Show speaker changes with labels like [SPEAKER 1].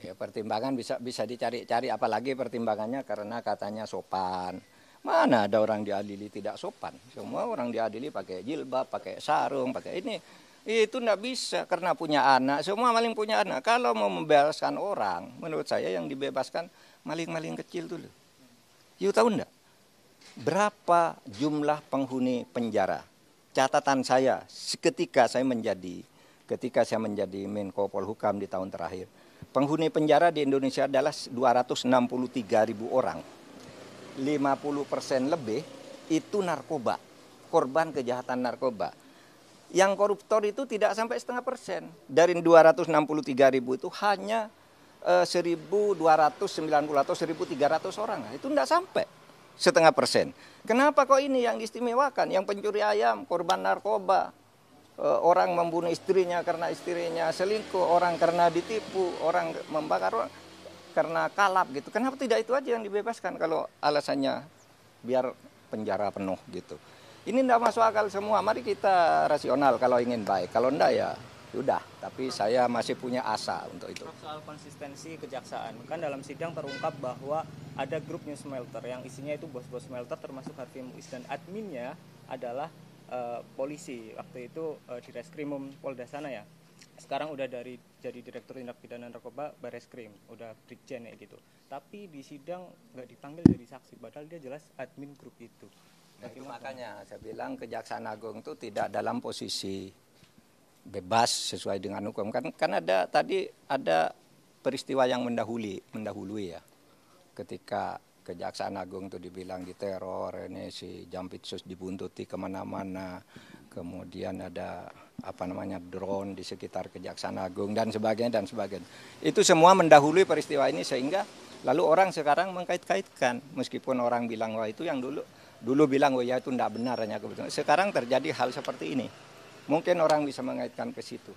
[SPEAKER 1] Ya, pertimbangan bisa dicari-cari, apalagi pertimbangannya karena katanya sopan. Mana ada orang diadili tidak sopan? Semua orang diadili pakai jilbab, pakai sarung, pakai ini. Itu enggak bisa karena punya anak. Semua maling punya anak. Kalau mau membebaskan orang, menurut saya yang dibebaskan maling-maling kecil dulu. You tahu enggak? Berapa jumlah penghuni penjara? Catatan saya ketika saya menjadi Menko Polhukam di tahun terakhir. Penghuni penjara di Indonesia adalah 263.000 orang. 50% lebih itu narkoba, korban kejahatan narkoba. Yang koruptor itu tidak sampai 0,5%. Dari 263.000 itu hanya 1.290 atau 1.300 orang. Itu tidak sampai 0,5%. Kenapa kok ini yang diistimewakan? Yang pencuri ayam, korban narkoba, orang membunuh istrinya karena istrinya selingkuh, orang karena ditipu, orang membakar orang karena kalap gitu. Kenapa tidak itu aja yang dibebaskan kalau alasannya biar penjara penuh gitu. Ini tidak masuk akal semua. Mari kita rasional kalau ingin baik. Kalau enggak ya sudah. Tapi saya masih punya asa untuk itu.
[SPEAKER 2] Soal konsistensi kejaksaan, kan dalam sidang terungkap bahwa ada grup news smelter yang isinya itu bos-bos smelter termasuk Harvey Muiz, dan adminnya adalah polisi. Waktu itu di Reskrimum Polda sana ya. Sekarang udah jadi Direktur Tindak Pidana Narkoba Bareskrim, udah Brigjen ya gitu. Tapi di sidang nggak dipanggil jadi saksi, padahal dia jelas admin grup itu.
[SPEAKER 1] Nah, itu makanya saya bilang Kejaksaan Agung itu tidak dalam posisi bebas sesuai dengan hukum. Kan ada peristiwa yang mendahului ya. Ketika Kejaksaan Agung itu dibilang diteror, ini si Jampitsus dibuntuti kemana-mana, kemudian ada drone di sekitar Kejaksaan Agung dan sebagainya. Itu semua mendahului peristiwa ini sehingga lalu orang sekarang mengkait-kaitkan, meskipun orang bilang wah itu yang dulu bilang oh ya itu tidak benar hanya kebetulan. Sekarang terjadi hal seperti ini, mungkin orang bisa mengaitkan ke situ.